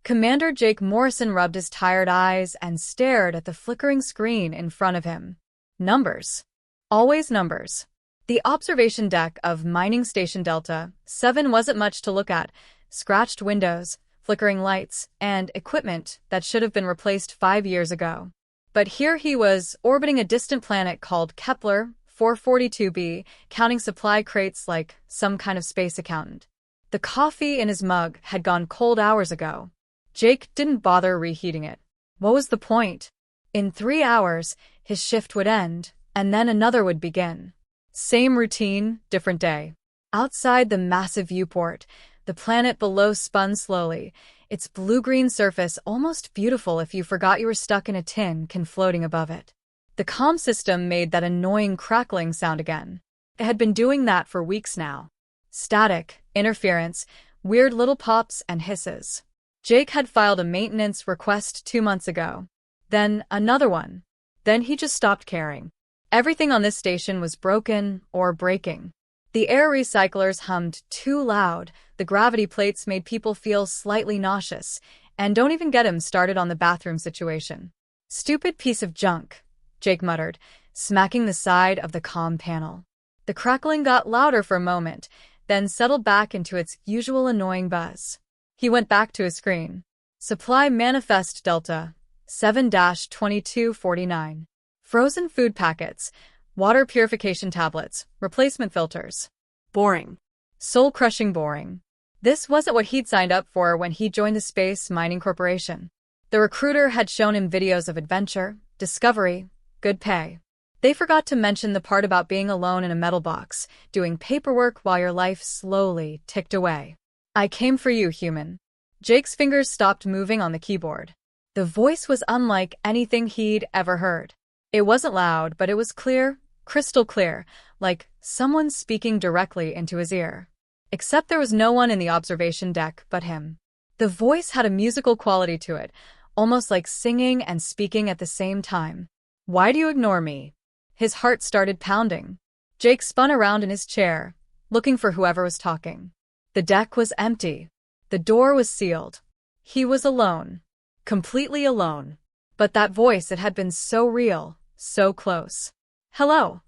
Commander Jake Morrison rubbed his tired eyes and stared at the flickering screen in front of him. Numbers. Always numbers. The observation deck of Mining Station Delta 7 wasn't much to look at. Scratched windows, flickering lights, and equipment that should have been replaced 5 years ago. But here he was, orbiting a distant planet called Kepler 442b, counting supply crates like some kind of space accountant. The coffee in his mug had gone cold hours ago. Jake didn't bother reheating it. What was the point? In 3 hours, his shift would end, and then another would begin. Same routine, different day. Outside the massive viewport, the planet below spun slowly, its blue-green surface almost beautiful if you forgot you were stuck in a tin can floating above it. The comm system made that annoying crackling sound again. It had been doing that for weeks now. Static, interference, weird little pops and hisses. Jake had filed a maintenance request 2 months ago. Then another one. Then he just stopped caring. Everything on this station was broken or breaking. The air recyclers hummed too loud, the gravity plates made people feel slightly nauseous, and don't even get him started on the bathroom situation. Stupid piece of junk, Jake muttered, smacking the side of the comm panel. The crackling got louder for a moment, then settled back into its usual annoying buzz. He went back to his screen. Supply Manifest Delta 7-2249. Frozen food packets, water purification tablets, replacement filters. Boring. Soul-crushing boring. This wasn't what he'd signed up for when he joined the Space Mining Corporation. The recruiter had shown him videos of adventure, discovery, good pay. They forgot to mention the part about being alone in a metal box, doing paperwork while your life slowly ticked away. I came for you, human. Jake's fingers stopped moving on the keyboard. The voice was unlike anything he'd ever heard. It wasn't loud, but it was clear, crystal clear, like someone speaking directly into his ear. Except there was no one in the observation deck but him. The voice had a musical quality to it, almost like singing and speaking at the same time. Why do you ignore me? His heart started pounding. Jake spun around in his chair, looking for whoever was talking. The deck was empty. The door was sealed. He was alone. Completely alone. But that voice, it had been so real, so close. Hello?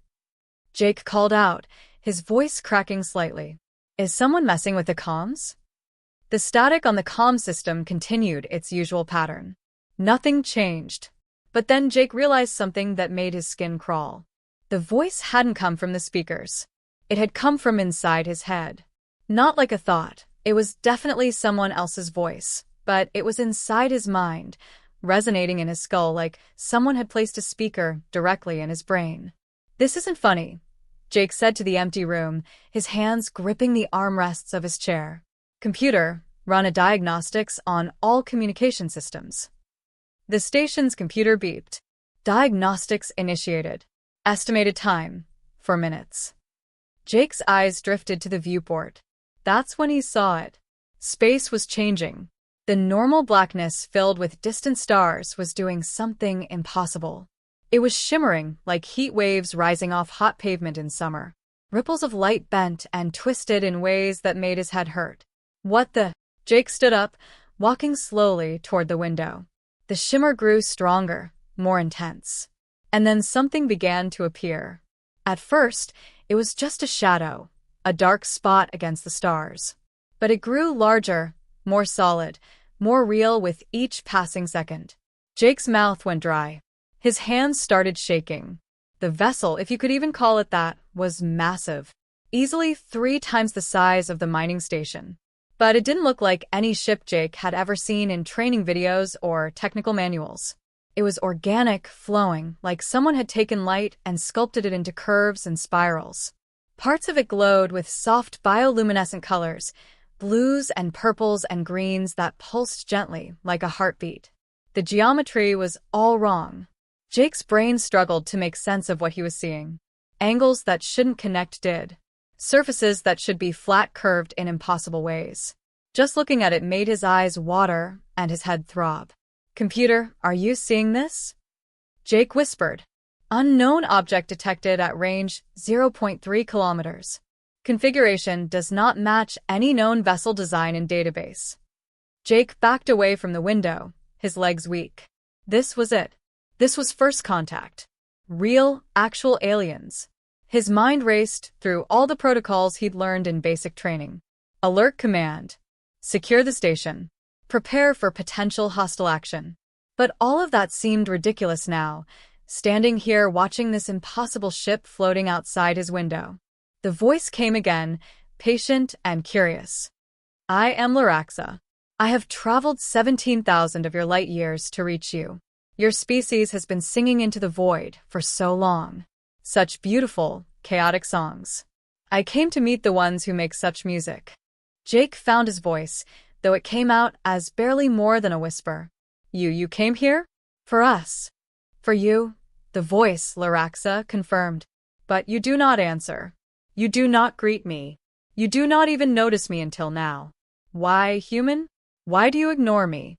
Jake called out, his voice cracking slightly. Is someone messing with the comms? The static on the comm system continued its usual pattern. Nothing changed. But then Jake realized something that made his skin crawl. The voice hadn't come from the speakers. It had come from inside his head. Not like a thought. It was definitely someone else's voice, but it was inside his mind, resonating in his skull like someone had placed a speaker directly in his brain. This isn't funny, Jake said to the empty room, his hands gripping the armrests of his chair. Computer, run a diagnostics on all communication systems. The station's computer beeped. Diagnostics initiated. Estimated time, 4 minutes. Jake's eyes drifted to the viewport. That's when he saw it. Space was changing. The normal blackness filled with distant stars was doing something impossible. It was shimmering like heat waves rising off hot pavement in summer. Ripples of light bent and twisted in ways that made his head hurt. What the? Jake stood up, walking slowly toward the window. The shimmer grew stronger, more intense. And then something began to appear. At first, it was just a shadow, a dark spot against the stars. But it grew larger, more solid, more real with each passing second. Jake's mouth went dry. His hands started shaking. The vessel, if you could even call it that, was massive. Easily 3 times the size of the mining station. But it didn't look like any ship Jake had ever seen in training videos or technical manuals. It was organic, flowing, like someone had taken light and sculpted it into curves and spirals. Parts of it glowed with soft bioluminescent colors, blues and purples and greens that pulsed gently like a heartbeat. The geometry was all wrong. Jake's brain struggled to make sense of what he was seeing. Angles that shouldn't connect did. Surfaces that should be flat curved in impossible ways. Just looking at it made his eyes water and his head throb. Computer, are you seeing this? Jake whispered. Unknown object detected at range 0.3 kilometers. Configuration does not match any known vessel design in database. Jake backed away from the window, his legs weak. This was it. This was first contact. Real, actual aliens. His mind raced through all the protocols he'd learned in basic training. Alert command. Secure the station. Prepare for potential hostile action. But all of that seemed ridiculous now, standing here watching this impossible ship floating outside his window. The voice came again, patient and curious. I am Laraxa. I have traveled 17,000 of your light years to reach you. Your species has been singing into the void for so long. Such beautiful, chaotic songs. I came to meet the ones who make such music. Jake found his voice, though it came out as barely more than a whisper. You came here? For us. For you, the voice, Laraxa confirmed. But you do not answer. You do not greet me. You do not even notice me until now. Why, human? Why do you ignore me?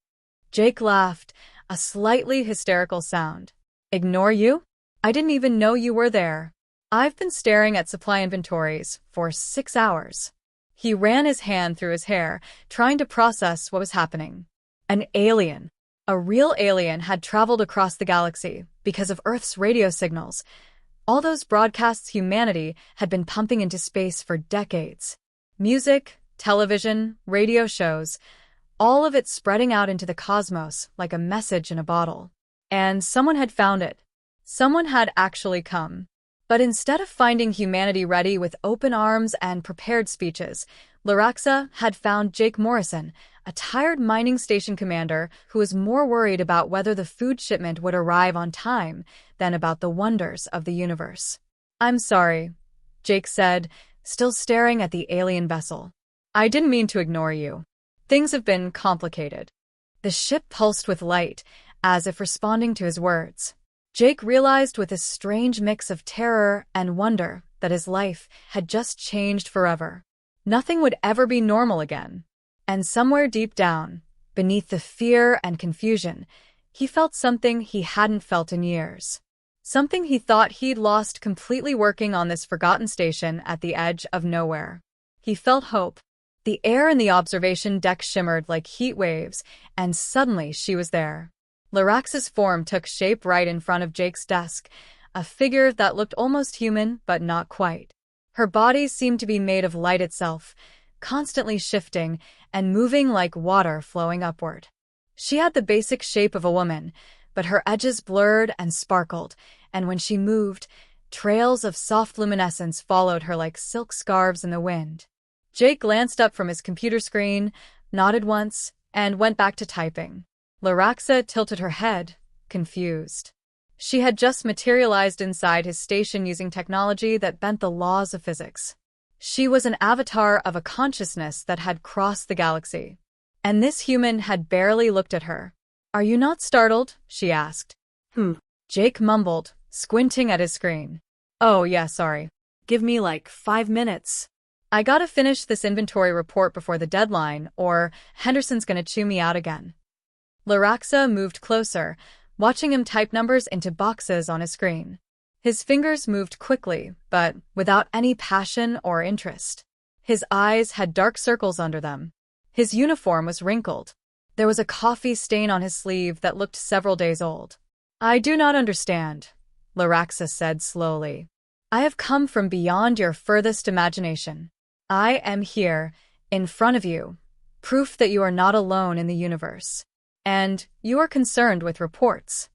Jake laughed, a slightly hysterical sound. Ignore you? I didn't even know you were there. I've been staring at supply inventories for 6 hours. He ran his hand through his hair, trying to process what was happening. An alien. A real alien had traveled across the galaxy because of Earth's radio signals. All those broadcasts humanity had been pumping into space for decades. Music, television, radio shows, all of it spreading out into the cosmos like a message in a bottle. And someone had found it. Someone had actually come. But instead of finding humanity ready with open arms and prepared speeches, Laraxa had found Jake Morrison, a tired mining station commander who was more worried about whether the food shipment would arrive on time than about the wonders of the universe. I'm sorry, Jake said, still staring at the alien vessel. I didn't mean to ignore you. Things have been complicated. The ship pulsed with light, as if responding to his words. Jake realized with a strange mix of terror and wonder that his life had just changed forever. Nothing would ever be normal again. And somewhere deep down, beneath the fear and confusion, he felt something he hadn't felt in years. Something he thought he'd lost completely working on this forgotten station at the edge of nowhere. He felt hope. The air in the observation deck shimmered like heat waves, and suddenly she was there. Laraxa's form took shape right in front of Jake's desk, a figure that looked almost human, but not quite. Her body seemed to be made of light itself, constantly shifting and moving like water flowing upward. She had the basic shape of a woman, but her edges blurred and sparkled, and when she moved, trails of soft luminescence followed her like silk scarves in the wind. Jake glanced up from his computer screen, nodded once, and went back to typing. Laraxa tilted her head, confused. She had just materialized inside his station using technology that bent the laws of physics. She was an avatar of a consciousness that had crossed the galaxy. And this human had barely looked at her. Are you not startled? She asked. Jake mumbled, squinting at his screen. Oh, yeah, sorry. Give me like 5 minutes. I gotta finish this inventory report before the deadline, or Henderson's gonna chew me out again. Laraxa moved closer, watching him type numbers into boxes on his screen. His fingers moved quickly, but without any passion or interest. His eyes had dark circles under them. His uniform was wrinkled. There was a coffee stain on his sleeve that looked several days old. I do not understand, Laraxa said slowly. I have come from beyond your furthest imagination. I am here, in front of you, proof that you are not alone in the universe. And you are concerned with reports.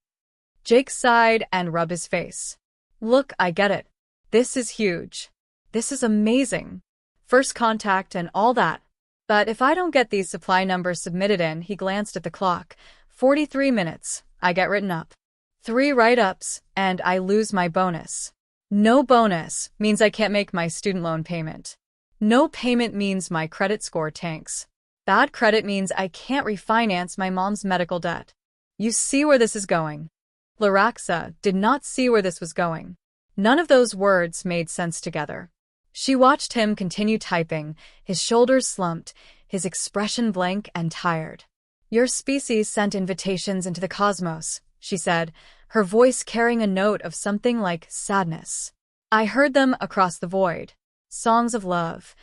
Jake sighed and rubbed his face. Look, I get it. This is huge. This is amazing. First contact and all that. But if I don't get these supply numbers submitted in, he glanced at the clock. 43 minutes, I get written up. 3 write-ups, and I lose my bonus. No bonus means I can't make my student loan payment. No payment means my credit score tanks. Bad credit means I can't refinance my mom's medical debt. You see where this is going. Laraxa did not see where this was going. None of those words made sense together. She watched him continue typing, his shoulders slumped, his expression blank and tired. Your species sent invitations into the cosmos, she said, her voice carrying a note of something like sadness. I heard them across the void. Songs of love.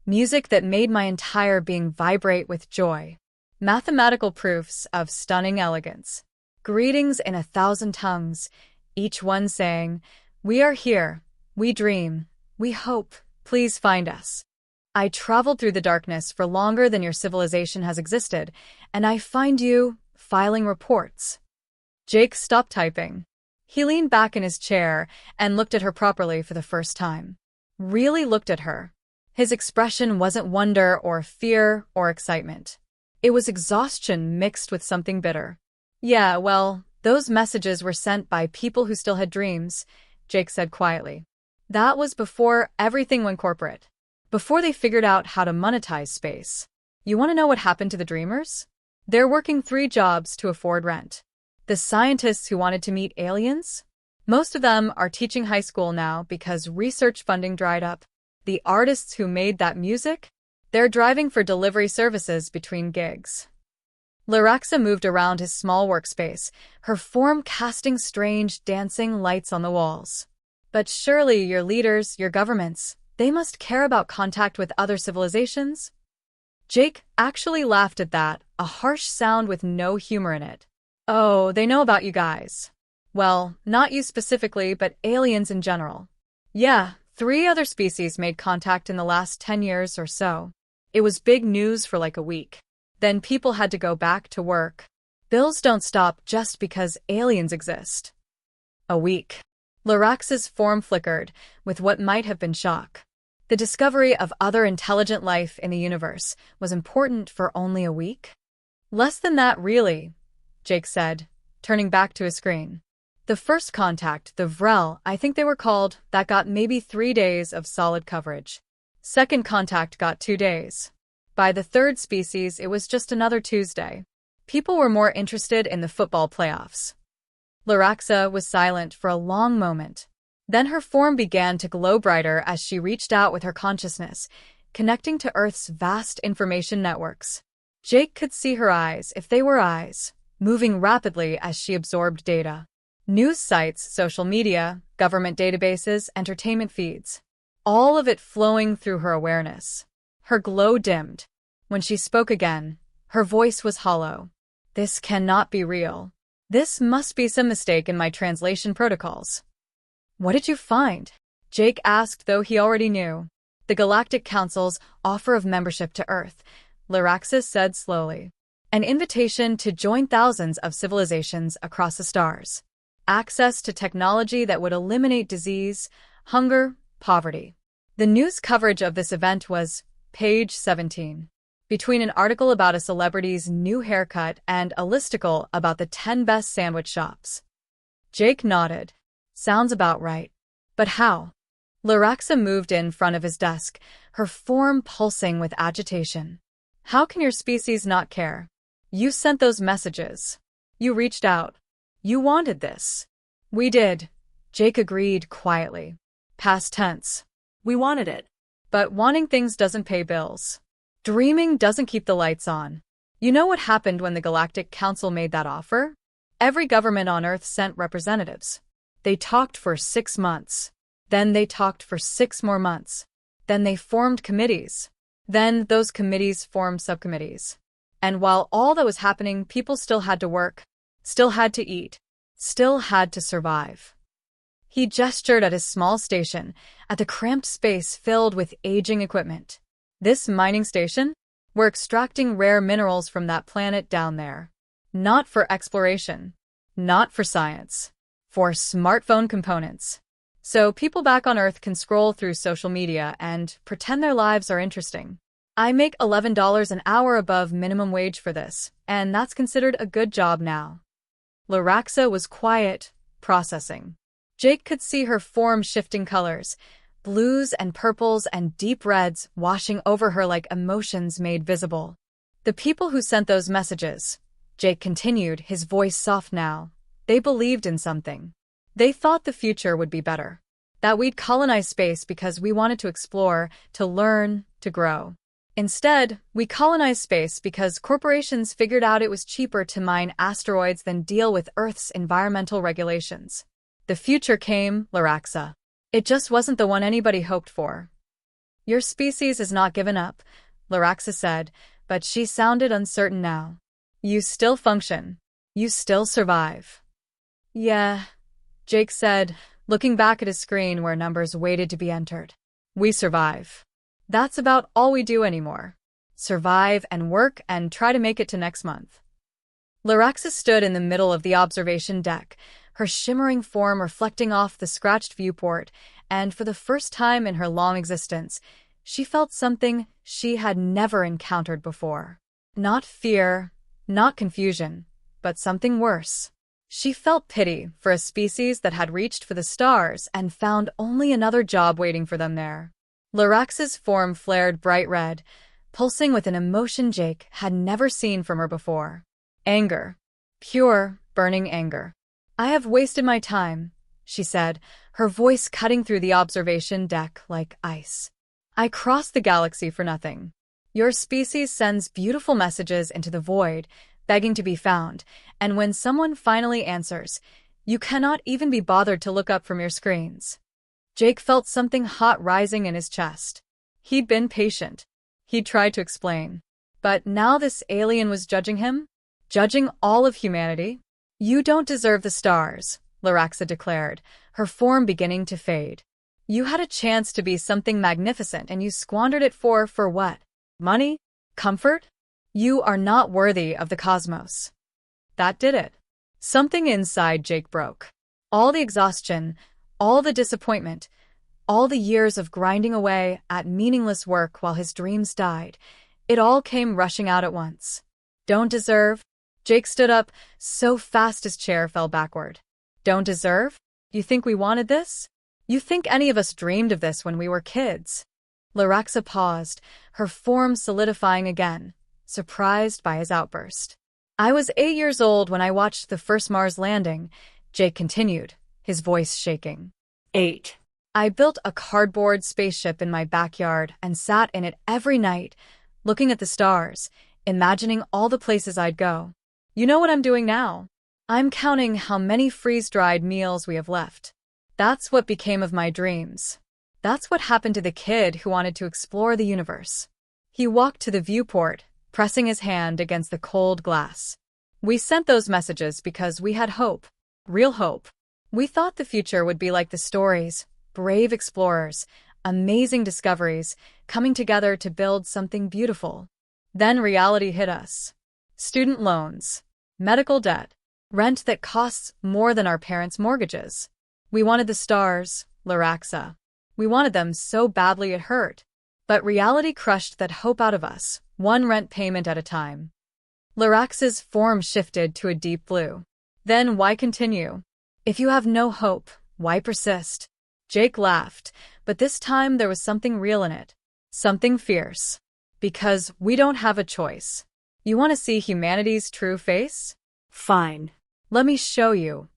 Music that made my entire being vibrate with joy. Mathematical proofs of stunning elegance. Greetings in 1,000 tongues, each one saying, "We are here, we dream, we hope, please find us. I traveled through the darkness for longer than your civilization has existed, and I find you filing reports." Jake stopped typing. He leaned back in his chair and looked at her properly for the first time. Really looked at her. His expression wasn't wonder or fear or excitement. It was exhaustion mixed with something bitter. "Yeah, well, those messages were sent by people who still had dreams," Jake said quietly. "That was before everything went corporate. Before they figured out how to monetize space. You want to know what happened to the dreamers? They're working 3 jobs to afford rent. The scientists who wanted to meet aliens? Most of them are teaching high school now because research funding dried up. The artists who made that music? They're driving for delivery services between gigs." Laraxa moved around his small workspace, her form casting strange, dancing lights on the walls. "But surely your leaders, your governments, they must care about contact with other civilizations?" Jake actually laughed at that, a harsh sound with no humor in it. "Oh, they know about you guys. Well, not you specifically, but aliens in general. Yeah, 3 other species made contact in the last 10 years or so. It was big news for like a week. Then people had to go back to work. Bills don't stop just because aliens exist." A week. Larax's form flickered with what might have been shock. The discovery of other intelligent life in the universe was important for only a week? "Less than that, really," Jake said, turning back to his screen. "The first contact, the Vrel, I think they were called, that got maybe 3 days of solid coverage. Second contact got 2 days. By the third species, it was just another Tuesday. People were more interested in the football playoffs." Laraxa was silent for a long moment. Then her form began to glow brighter as she reached out with her consciousness, connecting to Earth's vast information networks. Jake could see her eyes, if they were eyes, moving rapidly as she absorbed data. News sites, social media, government databases, entertainment feeds. All of it flowing through her awareness. Her glow dimmed. When she spoke again, her voice was hollow. "This cannot be real. This must be some mistake in my translation protocols." "What did you find?" Jake asked, though he already knew. "The Galactic Council's offer of membership to Earth," Laraxis said slowly. "An invitation to join thousands of civilizations across the stars. Access to technology that would eliminate disease, hunger, poverty." The news coverage of this event was page 17. Between an article about a celebrity's new haircut and a listicle about the 10 best sandwich shops. Jake nodded. "Sounds about right. But how?" Laraxa moved in front of his desk, her form pulsing with agitation. "How can your species not care? You sent those messages. You reached out. You wanted this." "We did," Jake agreed quietly. Past tense. "We wanted it." But wanting things doesn't pay bills. Dreaming doesn't keep the lights on. You know what happened when the Galactic Council made that offer? Every government on Earth sent representatives. They talked for 6 months. Then they talked for 6 more months. Then they formed committees. Then those committees formed subcommittees. And while all that was happening, people still had to work, still had to eat, still had to survive. He gestured at his small station, at the cramped space filled with aging equipment. "This mining station? We're extracting rare minerals from that planet down there. Not for exploration. Not for science. For smartphone components. So people back on Earth can scroll through social media and pretend their lives are interesting. I make $11 an hour above minimum wage for this, and that's considered a good job now." Laraxa was quiet, processing. Jake could see her form shifting colors, blues and purples and deep reds washing over her like emotions made visible. "The people who sent those messages," Jake continued, his voice soft now, "they believed in something. They thought the future would be better. That we'd colonize space because we wanted to explore, to learn, to grow. Instead, we colonized space because corporations figured out it was cheaper to mine asteroids than deal with Earth's environmental regulations. The future came, Laraxa. It just wasn't the one anybody hoped for." "Your species is not given up," Laraxa said, but she sounded uncertain now. You still function. You still survive. Yeah, Jake said, looking back at his screen where numbers waited to be entered. We survive. That's about all we do anymore. Survive and work and try to make it to next month. Laraxa stood in the middle of the observation deck, her shimmering form reflecting off the scratched viewport, and for the first time in her long existence, she felt something she had never encountered before. Not fear, not confusion, but something worse. She felt pity for a species that had reached for the stars and found only another job waiting for them there. Laraxa's form flared bright red, pulsing with an emotion Jake had never seen from her before. Anger. Pure, burning anger. I have wasted my time, she said, her voice cutting through the observation deck like ice. I crossed the galaxy for nothing. Your species sends beautiful messages into the void, begging to be found, and when someone finally answers, you cannot even be bothered to look up from your screens. Jake felt something hot rising in his chest. He'd been patient. He'd tried to explain. But now this alien was judging him? Judging all of humanity? You don't deserve the stars, Laraxa declared, her form beginning to fade. You had a chance to be something magnificent and you squandered it for what? Money? Comfort? You are not worthy of the cosmos. That did it. Something inside Jake broke. All the exhaustion, all the disappointment, all the years of grinding away at meaningless work while his dreams died, it all came rushing out at once. Don't deserve? Jake stood up so fast his chair fell backward. Don't deserve? You think we wanted this? You think any of us dreamed of this when we were kids? Laraxa paused, her form solidifying again, surprised by his outburst. I was 8 years old when I watched the first Mars landing, Jake continued, his voice shaking. 8. I built a cardboard spaceship in my backyard and sat in it every night, looking at the stars, imagining all the places I'd go. You know what I'm doing now? I'm counting how many freeze-dried meals we have left. That's what became of my dreams. That's what happened to the kid who wanted to explore the universe. He walked to the viewport, pressing his hand against the cold glass. We sent those messages because we had hope. Real hope. We thought the future would be like the stories, brave explorers, amazing discoveries, coming together to build something beautiful. Then reality hit us. Student loans, medical debt, rent that costs more than our parents' mortgages. We wanted the stars, Laraxa. We wanted them so badly it hurt. But reality crushed that hope out of us, one rent payment at a time. Laraxa's form shifted to a deep blue. Then why continue? If you have no hope, why persist? Jake laughed, but this time there was something real in it. Something fierce. Because we don't have a choice. You want to see humanity's true face? Fine. Let me show you.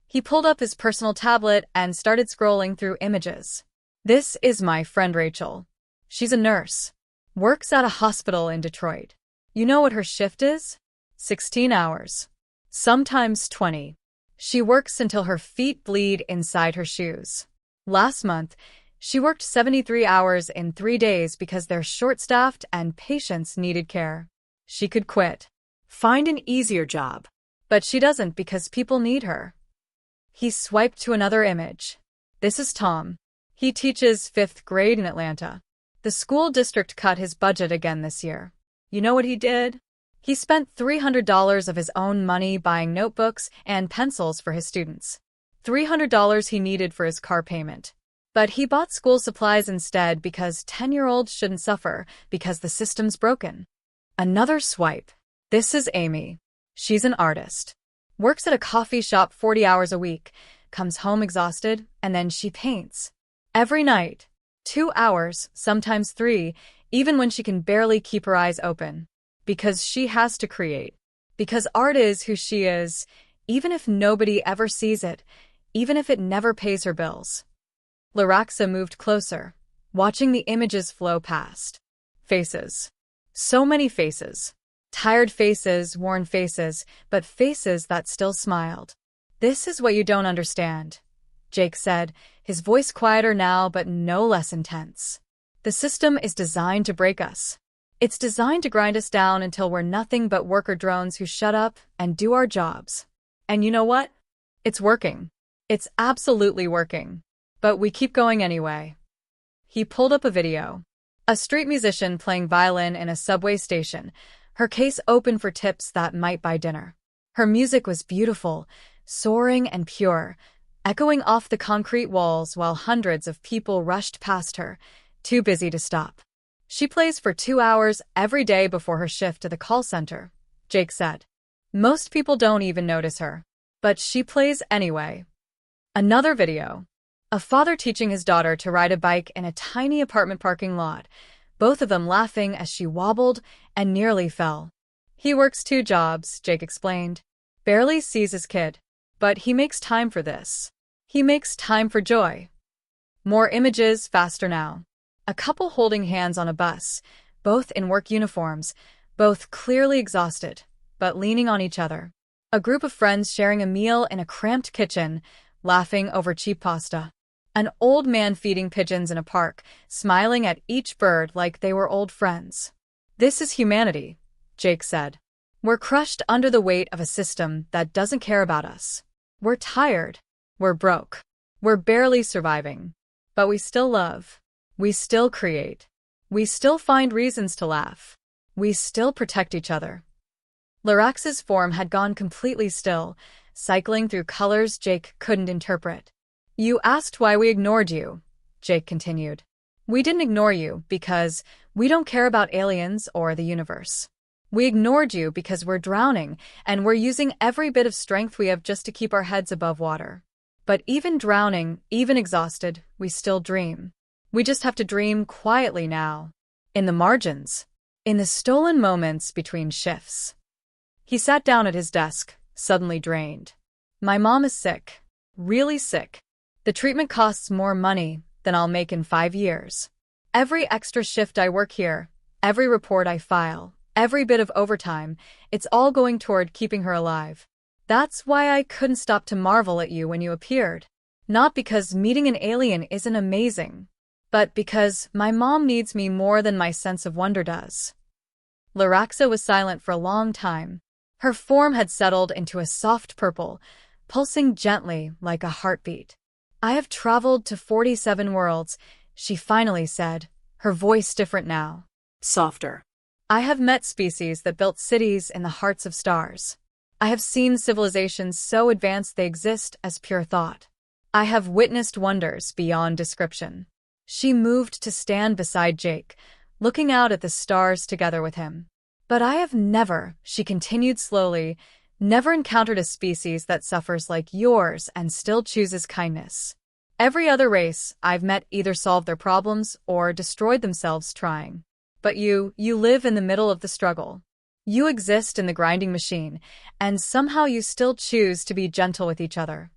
He pulled up his personal tablet and started scrolling through images. This is my friend Rachel. She's a nurse. Works at a hospital in Detroit. You know what her shift is? 16 hours. Sometimes 20. She works until her feet bleed inside her shoes. Last month, she worked 73 hours in 3 days because they're short-staffed and patients needed care. She could quit. Find an easier job. But she doesn't because people need her. He swiped to another image. This is Tom. He teaches 5th grade in Atlanta. The school district cut his budget again this year. You know what he did? He spent $300 of his own money buying notebooks and pencils for his students. $300 he needed for his car payment. But he bought school supplies instead because 10-year-olds shouldn't suffer because the system's broken. Another swipe. This is Amy. She's an artist. Works at a coffee shop 40 hours a week, comes home exhausted, and then she paints. Every night. 2 hours, sometimes 3, even when she can barely keep her eyes open. Because she has to create. Because art is who she is, even if nobody ever sees it, even if it never pays her bills. Laraxa moved closer, watching the images flow past. Faces. So many faces. Tired faces, worn faces, but faces that still smiled. This is what you don't understand, Jake said, his voice quieter now but no less intense. The system is designed to break us. It's designed to grind us down until we're nothing but worker drones who shut up and do our jobs. And you know what? It's working. It's absolutely working. But we keep going anyway. He pulled up a video. A street musician playing violin in a subway station, her case open for tips that might buy dinner. Her music was beautiful, soaring and pure, echoing off the concrete walls while hundreds of people rushed past her, too busy to stop. She plays for 2 hours every day before her shift to the call center, Jake said. Most people don't even notice her, but she plays anyway. Another video. A father teaching his daughter to ride a bike in a tiny apartment parking lot, both of them laughing as she wobbled and nearly fell. He works 2 jobs, Jake explained. Barely sees his kid. But he makes time for this. He makes time for joy. More images faster now. A couple holding hands on a bus, both in work uniforms, both clearly exhausted, but leaning on each other. A group of friends sharing a meal in a cramped kitchen, laughing over cheap pasta. An old man feeding pigeons in a park, smiling at each bird like they were old friends. This is humanity, Jake said. We're crushed under the weight of a system that doesn't care about us. We're tired. We're broke. We're barely surviving. But we still love. We still create. We still find reasons to laugh. We still protect each other. Larax's form had gone completely still, cycling through colors Jake couldn't interpret. You asked why we ignored you, Jake continued. We didn't ignore you because we don't care about aliens or the universe. We ignored you because we're drowning and we're using every bit of strength we have just to keep our heads above water. But even drowning, even exhausted, we still dream. We just have to dream quietly now. In the margins. In the stolen moments between shifts. He sat down at his desk, suddenly drained. My mom is sick. Really sick. The treatment costs more money than I'll make in 5 years. Every extra shift I work here, every report I file, every bit of overtime, it's all going toward keeping her alive. That's why I couldn't stop to marvel at you when you appeared. Not because meeting an alien isn't amazing, but because my mom needs me more than my sense of wonder does. Laraxa was silent for a long time. Her form had settled into a soft purple, pulsing gently like a heartbeat. I have traveled to 47 worlds, she finally said, her voice different now. Softer. I have met species that built cities in the hearts of stars. I have seen civilizations so advanced they exist as pure thought. I have witnessed wonders beyond description. She moved to stand beside Jake, looking out at the stars together with him. But I have never, she continued slowly, never encountered a species that suffers like yours and still chooses kindness. Every other race I've met either solved their problems or destroyed themselves trying. But you live in the middle of the struggle. You exist in the grinding machine, and somehow you still choose to be gentle with each other.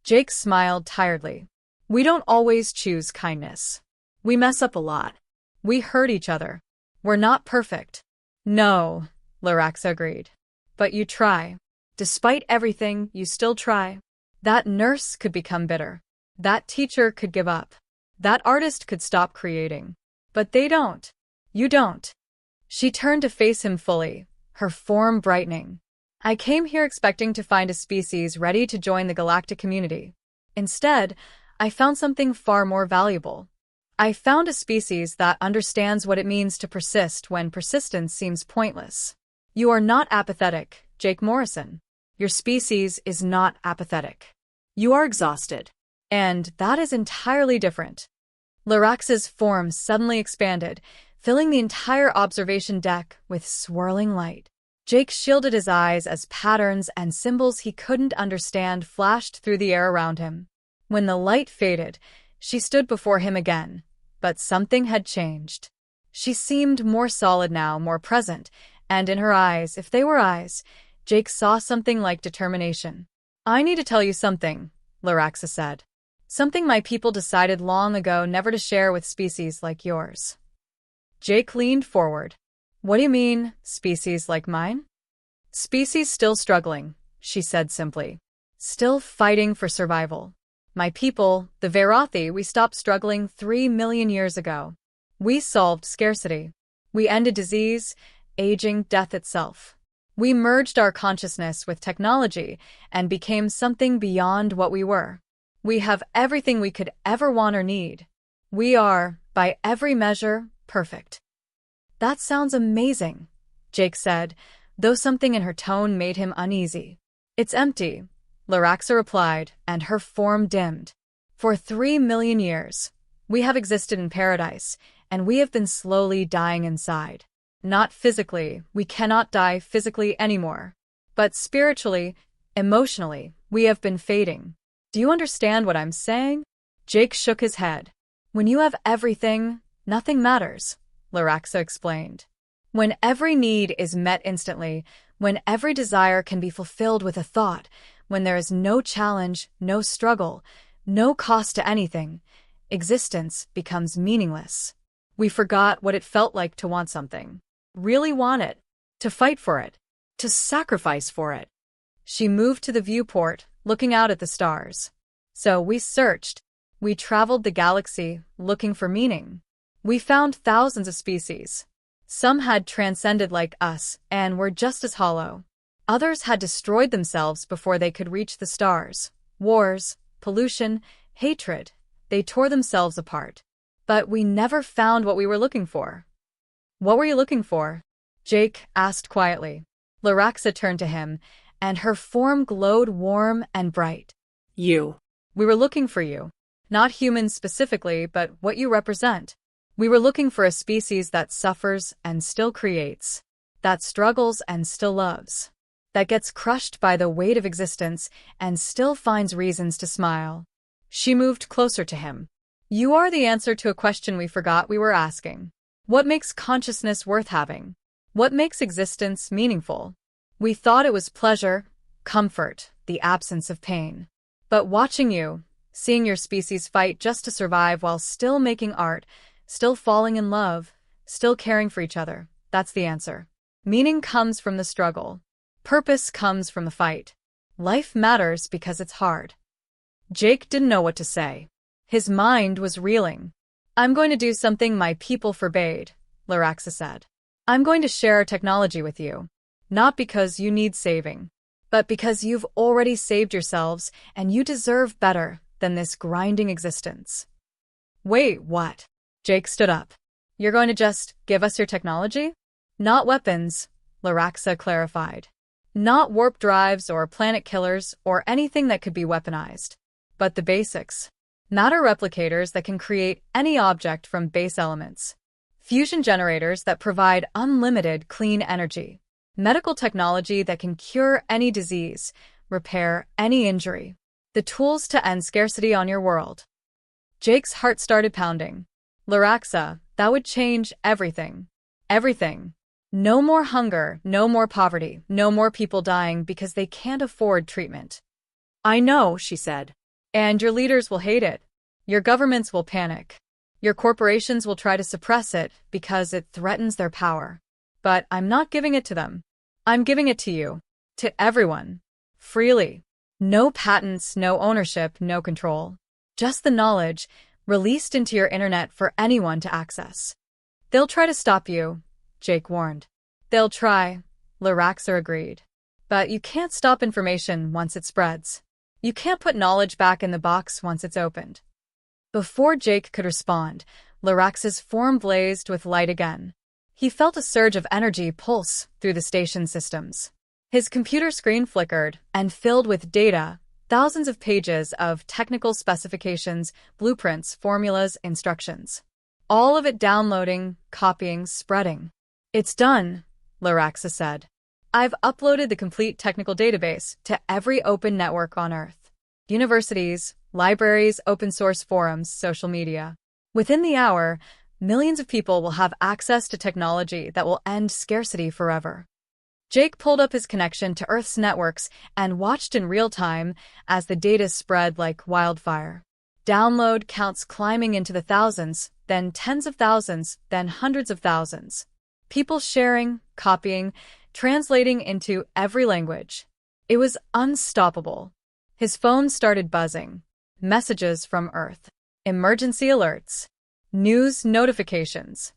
Jake smiled tiredly. We don't always choose kindness. We mess up a lot. We hurt each other. We're not perfect. No, Laraxa agreed. But you try. Despite everything, you still try. That nurse could become bitter. That teacher could give up. That artist could stop creating. But they don't. You don't. She turned to face him fully, her form brightening. I came here expecting to find a species ready to join the galactic community. Instead, I found something far more valuable. I found a species that understands what it means to persist when persistence seems pointless. You are not apathetic, Jake Morrison. Your species is not apathetic. You are exhausted. And that is entirely different. Larax's form suddenly expanded, filling the entire observation deck with swirling light. Jake shielded his eyes as patterns and symbols he couldn't understand flashed through the air around him. When the light faded, she stood before him again, but something had changed. She seemed more solid now, more present, and in her eyes, if they were eyes, Jake saw something like determination. I need to tell you something, Laraxa said. Something my people decided long ago never to share with species like yours. Jake leaned forward. What do you mean, species like mine? Species still struggling, she said simply. Still fighting for survival. My people, the Verathi, we stopped struggling 3 million years ago. We solved scarcity. We ended disease, aging, death itself. We merged our consciousness with technology and became something beyond what we were. We have everything we could ever want or need. We are, by every measure, perfect. That sounds amazing, Jake said, though something in her tone made him uneasy. It's empty, Laraxa replied, and her form dimmed. For 3 million years, we have existed in paradise, and we have been slowly dying inside. Not physically, we cannot die physically anymore. But spiritually, emotionally, we have been fading. Do you understand what I'm saying? Jake shook his head. When you have everything, nothing matters, Laraxa explained. When every need is met instantly, when every desire can be fulfilled with a thought, when there is no challenge, no struggle, no cost to anything, existence becomes meaningless. We forgot what it felt like to want something. Really want it. To fight for it. To sacrifice for it. She moved to the viewport, looking out at the stars. So we searched. We traveled the galaxy, looking for meaning. We found thousands of species. Some had transcended like us and were just as hollow. Others had destroyed themselves before they could reach the stars. Wars, pollution, hatred. They tore themselves apart. But we never found what we were looking for. What were you looking for? Jake asked quietly. Laraxa turned to him, and her form glowed warm and bright. You. We were looking for you. Not humans specifically, but what you represent. We were looking for a species that suffers and still creates, that struggles and still loves, that gets crushed by the weight of existence and still finds reasons to smile. She moved closer to him. You are the answer to a question we forgot we were asking. What makes consciousness worth having? What makes existence meaningful? We thought it was pleasure, comfort, the absence of pain. But watching you, seeing your species fight just to survive while still making art, still falling in love, still caring for each other, that's the answer. Meaning comes from the struggle. Purpose comes from the fight. Life matters because it's hard. Jake didn't know what to say. His mind was reeling. I'm going to do something my people forbade, Laraxa said. I'm going to share our technology with you. Not because you need saving, but because you've already saved yourselves and you deserve better than this grinding existence. Wait, what? Jake stood up. You're going to just give us your technology? Not weapons, Laraxa clarified. Not warp drives or planet killers or anything that could be weaponized. But the basics. Matter replicators that can create any object from base elements. Fusion generators that provide unlimited clean energy. Medical technology that can cure any disease, repair any injury. The tools to end scarcity on your world. Jake's heart started pounding. Laraxa, that would change everything. Everything. No more hunger, no more poverty, no more people dying because they can't afford treatment. I know, she said. And your leaders will hate it. Your governments will panic. Your corporations will try to suppress it because it threatens their power. But I'm not giving it to them. I'm giving it to you. To everyone. Freely. No patents, no ownership, no control. Just the knowledge, released into your internet for anyone to access. They'll try to stop you, Jake warned. They'll try, Laraxa agreed. But you can't stop information once it spreads. You can't put knowledge back in the box once it's opened. Before Jake could respond, Laraxa's form blazed with light again. He felt a surge of energy pulse through the station systems. His computer screen flickered and filled with data, thousands of pages of technical specifications, blueprints, formulas, instructions. All of it downloading, copying, spreading. It's done, Laraxa said. I've uploaded the complete technical database to every open network on Earth. Universities, libraries, open source forums, social media. Within the hour, millions of people will have access to technology that will end scarcity forever. Jake pulled up his connection to Earth's networks and watched in real time as the data spread like wildfire. Download counts climbing into the thousands, then tens of thousands, then hundreds of thousands. People sharing, copying, translating into every language. It was unstoppable. His phone started buzzing. Messages from Earth. Emergency alerts. News notifications.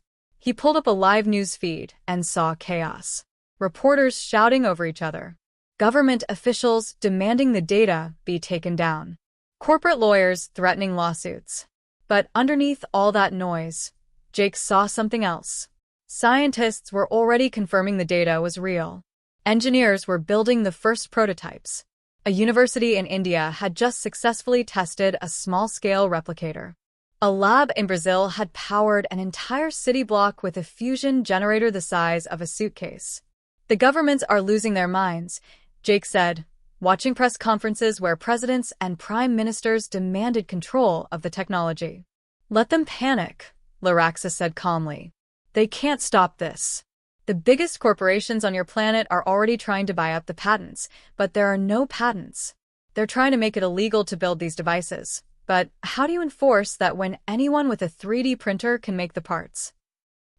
He pulled up a live news feed and saw chaos. Reporters shouting over each other. Government officials demanding the data be taken down. Corporate lawyers threatening lawsuits. But underneath all that noise, Jake saw something else. Scientists were already confirming the data was real. Engineers were building the first prototypes. A university in India had just successfully tested a small-scale replicator. A lab in Brazil had powered an entire city block with a fusion generator the size of a suitcase. The governments are losing their minds, Jake said, watching press conferences where presidents and prime ministers demanded control of the technology. Let them panic, Laraxa said calmly. They can't stop this. The biggest corporations on your planet are already trying to buy up the patents, but there are no patents. They're trying to make it illegal to build these devices. But how do you enforce that when anyone with a 3D printer can make the parts?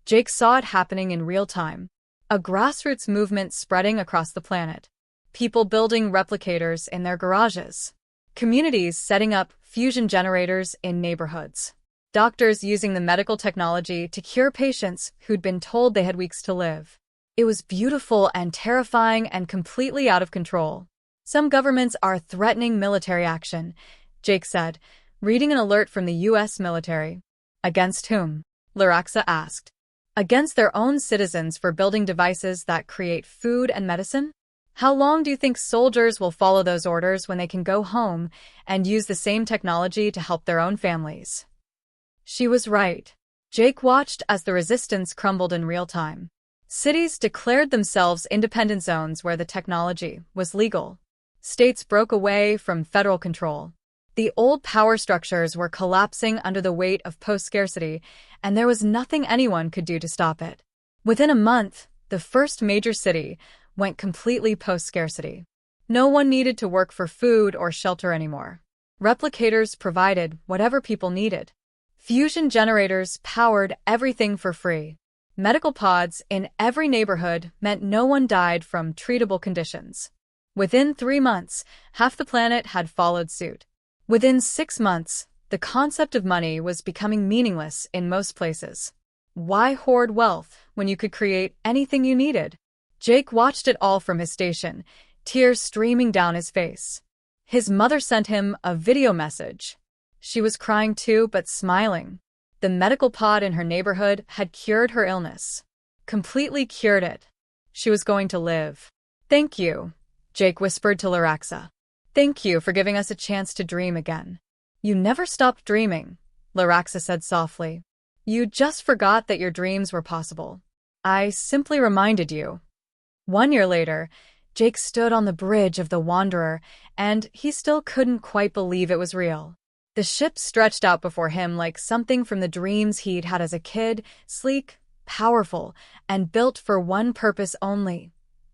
Jake saw it happening in real time. A grassroots movement spreading across the planet. People building replicators in their garages. Communities setting up fusion generators in neighborhoods. Doctors using the medical technology to cure patients who'd been told they had weeks to live. It was beautiful and terrifying and completely out of control. Some governments are threatening military action, Jake said, reading an alert from the U.S. military. Against whom? Laraxa asked. Against their own citizens for building devices that create food and medicine? How long do you think soldiers will follow those orders when they can go home and use the same technology to help their own families? She was right. Jake watched as the resistance crumbled in real time. Cities declared themselves independent zones where the technology was legal. States broke away from federal control. The old power structures were collapsing under the weight of post-scarcity, and there was nothing anyone could do to stop it. Within a month, the first major city went completely post-scarcity. No one needed to work for food or shelter anymore. Replicators provided whatever people needed. Fusion generators powered everything for free. Medical pods in every neighborhood meant no one died from treatable conditions. Within 3 months, half the planet had followed suit. Within 6 months, the concept of money was becoming meaningless in most places. Why hoard wealth when you could create anything you needed? Jake watched it all from his station, tears streaming down his face. His mother sent him a video message. She was crying too, but smiling. The medical pod in her neighborhood had cured her illness. Completely cured it. She was going to live. Thank you, Jake whispered to Laraxa. Thank you for giving us a chance to dream again. You never stopped dreaming, Laraxa said softly. You just forgot that your dreams were possible. I simply reminded you. 1 year later, Jake stood on the bridge of the Wanderer, and he still couldn't quite believe it was real. The ship stretched out before him like something from the dreams he'd had as a kid, sleek, powerful, and built for one purpose only: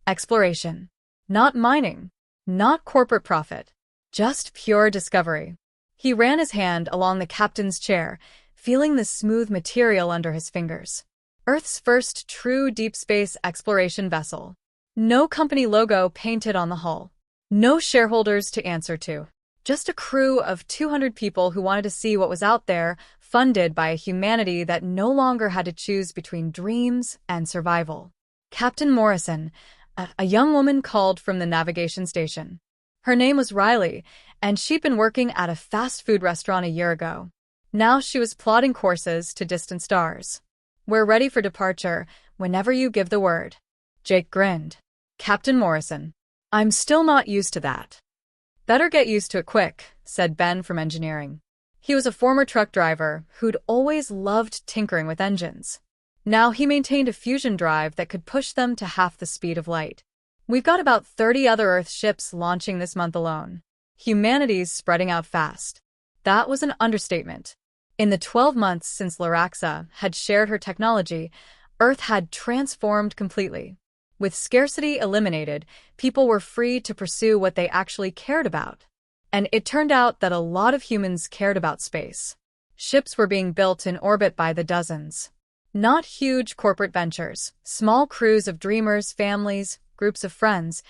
exploration. Not mining. Not corporate profit. Just pure discovery. He ran his hand along the captain's chair, feeling the smooth material under his fingers. Earth's first true deep space exploration vessel. No company logo painted on the hull. No shareholders to answer to. Just a crew of 200 people who wanted to see what was out there, funded by a humanity that no longer had to choose between dreams and survival. Captain Morrison, a young woman, called from the navigation station. Her name was Riley, and she'd been working at a fast food restaurant a year ago. Now she was plotting courses to distant stars. We're ready for departure whenever you give the word. Jake grinned. Captain Morrison. I'm still not used to that. Better get used to it quick, said Ben from engineering. He was a former truck driver who'd always loved tinkering with engines. Now he maintained a fusion drive that could push them to half the speed of light. We've got about 30 other Earth ships launching this month alone. Humanity's spreading out fast. That was an understatement. In the 12 months since Laraxa had shared her technology, Earth had transformed completely. With scarcity eliminated, people were free to pursue what they actually cared about. And it turned out that a lot of humans cared about space. Ships were being built in orbit by the dozens. Not huge corporate ventures, small crews of dreamers, families, groups of friends,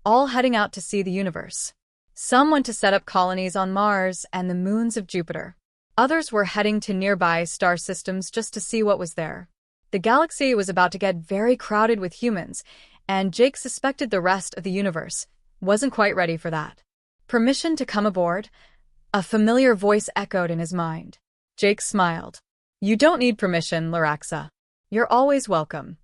all heading out to see the universe. Some went to set up colonies on Mars and the moons of Jupiter. Others were heading to nearby star systems just to see what was there. The galaxy was about to get very crowded with humans, and Jake suspected the rest of the universe wasn't quite ready for that. Permission to come aboard? A familiar voice echoed in his mind. Jake smiled. You don't need permission, Laraxa. You're always welcome.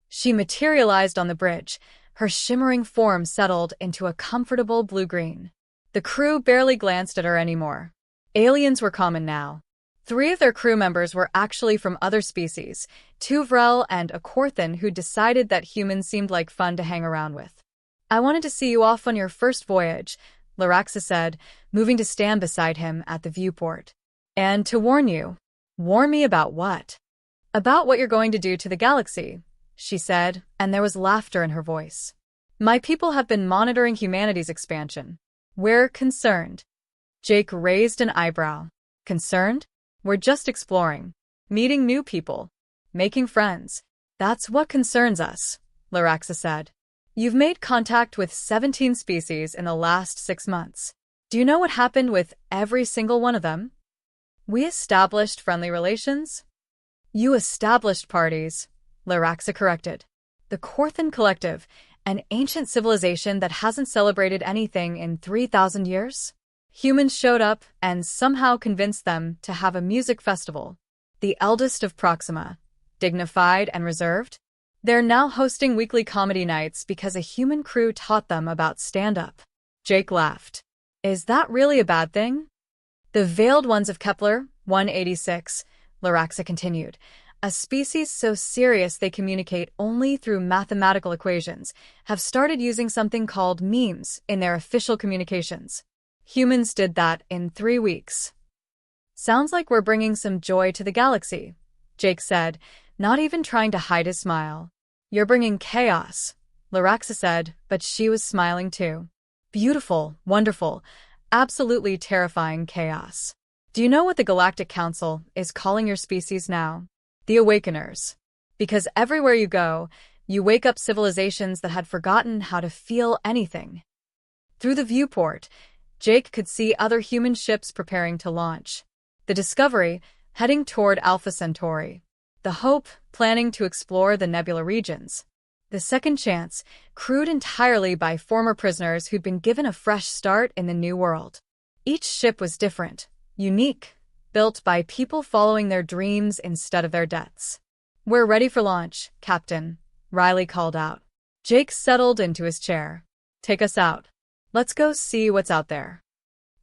She materialized on the bridge. Her shimmering form settled into a comfortable blue-green. The crew barely glanced at her anymore. Aliens were common now. 3 of their crew members were actually from other species, 2 Vrel and a Korthan who decided that humans seemed like fun to hang around with. I wanted to see you off on your first voyage, Laraxa said, moving to stand beside him at the viewport. And to warn you. Warn me about what? About what you're going to do to the galaxy, she said, and there was laughter in her voice. My people have been monitoring humanity's expansion. We're concerned. Jake raised an eyebrow. Concerned? We're just exploring, meeting new people, making friends. That's what concerns us, Laraxa said. You've made contact with 17 species in the last 6 months. Do you know what happened with every single one of them? We established friendly relations? You established parties, Laraxa corrected. The Korthan Collective, an ancient civilization that hasn't celebrated anything in 3,000 years? Humans showed up and somehow convinced them to have a music festival. The eldest of Proxima, dignified and reserved. They're now hosting weekly comedy nights because a human crew taught them about stand-up. Jake laughed. Is that really a bad thing? The veiled ones of Kepler, 186, Laraxa continued, a species so serious they communicate only through mathematical equations, have started using something called memes in their official communications. Humans did that in 3 weeks. Sounds like we're bringing some joy to the galaxy, Jake said, not even trying to hide his smile. You're bringing chaos, Laraxa said, but she was smiling too. Beautiful, wonderful, absolutely terrifying chaos. Do you know what the Galactic Council is calling your species now? The Awakeners. Because everywhere you go, you wake up civilizations that had forgotten how to feel anything. Through the viewport, Jake could see other human ships preparing to launch. The Discovery, heading toward Alpha Centauri. The Hope, planning to explore the nebula regions. The Second Chance, crewed entirely by former prisoners who'd been given a fresh start in the new world. Each ship was different, unique, built by people following their dreams instead of their deaths. We're ready for launch, Captain, Riley called out. Jake settled into his chair. Take us out. Let's go see what's out there.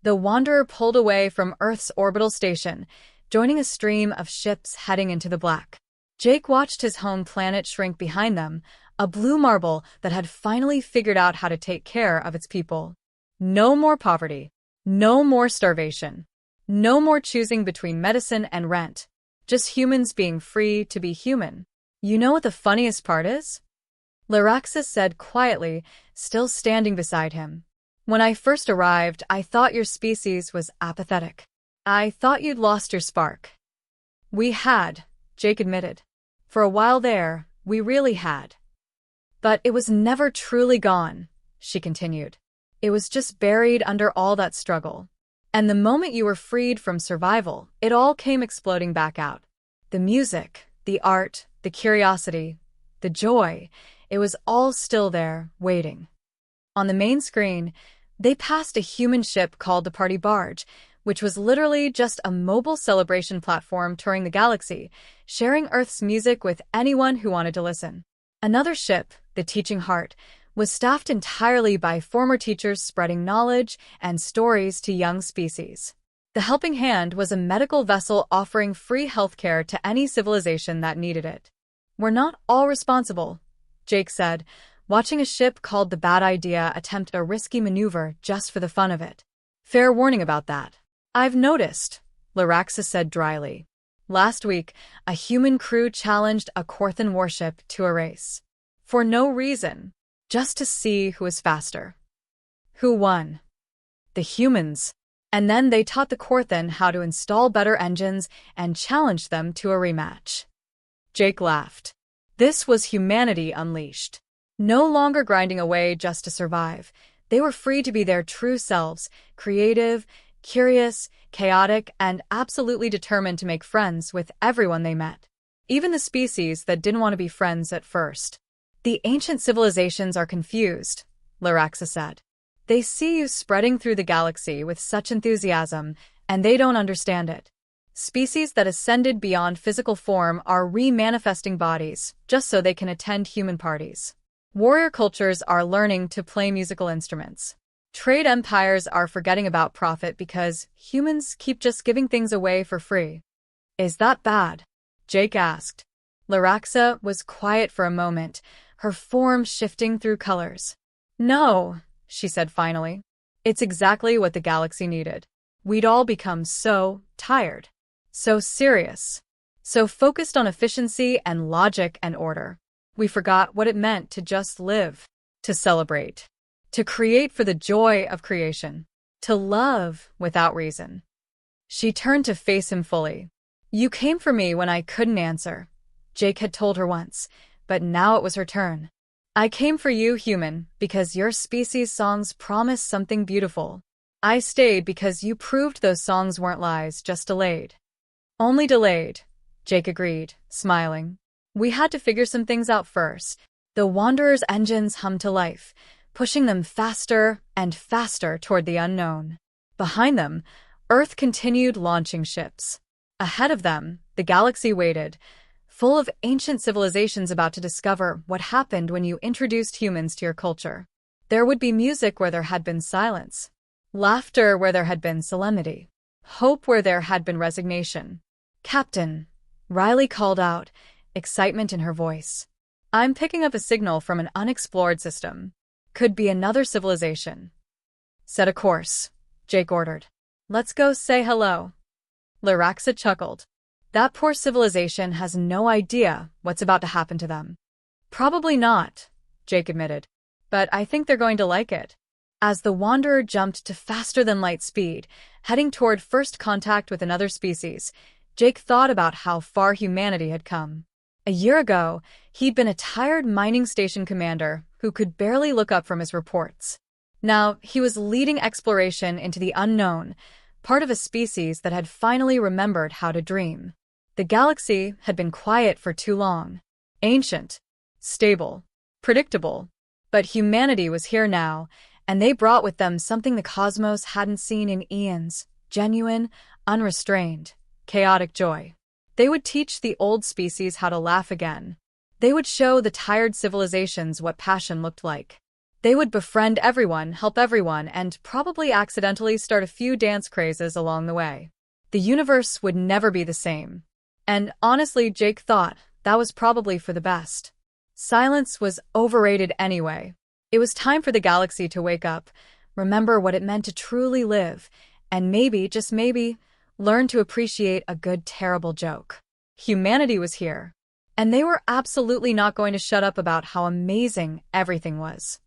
The Wanderer pulled away from Earth's orbital station, joining a stream of ships heading into the black. Jake watched his home planet shrink behind them, a blue marble that had finally figured out how to take care of its people. No more poverty. No more starvation. No more choosing between medicine and rent. Just humans being free to be human. You know what the funniest part is? Laraxa said quietly, still standing beside him. When I first arrived, I thought your species was apathetic. I thought you'd lost your spark. We had, Jake admitted. For a while there, we really had. But it was never truly gone, she continued. It was just buried under all that struggle. And the moment you were freed from survival, it all came exploding back out. The music, the art, the curiosity, the joy, it was all still there, waiting. On the main screen, they passed a human ship called the Party Barge, which was literally just a mobile celebration platform touring the galaxy, sharing Earth's music with anyone who wanted to listen. Another ship, the Teaching Heart, was staffed entirely by former teachers spreading knowledge and stories to young species. The Helping Hand was a medical vessel offering free healthcare to any civilization that needed it. We're not all responsible, Jake said, watching a ship called the Bad Idea attempt a risky maneuver just for the fun of it. Fair warning about that. I've noticed, Laraxa said dryly. Last week, a human crew challenged a Korthan warship to a race. For no reason. Just to see who was faster. Who won? The humans. And then they taught the Korthan how to install better engines and challenged them to a rematch. Jake laughed. This was humanity unleashed. No longer grinding away just to survive. They were free to be their true selves, creative, curious, chaotic, and absolutely determined to make friends with everyone they met. even the species that didn't want to be friends at first. The ancient civilizations are confused, Laraxa said. They see you spreading through the galaxy with such enthusiasm, and they don't understand it. Species that ascended beyond physical form are re-manifesting bodies, just so they can attend human parties. Warrior cultures are learning to play musical instruments. Trade empires are forgetting about profit because humans keep just giving things away for free. Is that bad? Jake asked. Laraxa was quiet for a moment, her form shifting through colors. No, she said finally. It's exactly what the galaxy needed. We'd all become so tired, so serious, so focused on efficiency and logic and order. We forgot what it meant to just live, to celebrate, to create for the joy of creation, to love without reason. She turned to face him fully. You came for me when I couldn't answer, Jake had told her once, but now it was her turn. I came for you, human, because your species' songs promised something beautiful. I stayed because you proved those songs weren't lies, just delayed. Only delayed, Jake agreed, smiling. We had to figure some things out first. The Wanderer's engines hummed to life, pushing them faster and faster toward the unknown. Behind them, Earth continued launching ships. Ahead of them, the galaxy waited, full of ancient civilizations about to discover what happened when you introduced humans to your culture. There would be music where there had been silence, laughter where there had been solemnity, hope where there had been resignation. Captain, Riley called out, excitement in her voice. I'm picking up a signal from an unexplored system. Could be another civilization. Set a course, Jake ordered. Let's go say hello. Laraxa chuckled. That poor civilization has no idea what's about to happen to them. Probably not, Jake admitted. But I think they're going to like it. As the Wanderer jumped to faster-than-light speed, heading toward first contact with another species, Jake thought about how far humanity had come. A year ago, he'd been a tired mining station commander who could barely look up from his reports. Now, he was leading exploration into the unknown, part of a species that had finally remembered how to dream. The galaxy had been quiet for too long. Ancient, stable, predictable. But humanity was here now, and they brought with them something the cosmos hadn't seen in eons: genuine, unrestrained, chaotic joy. They would teach the old species how to laugh again. They would show the tired civilizations what passion looked like. They would befriend everyone, help everyone, and probably accidentally start a few dance crazes along the way. The universe would never be the same. And honestly, Jake thought that was probably for the best. Silence was overrated anyway. It was time for the galaxy to wake up, remember what it meant to truly live, and maybe, just maybe, learn to appreciate a good, terrible joke. Humanity was here, and they were absolutely not going to shut up about how amazing everything was.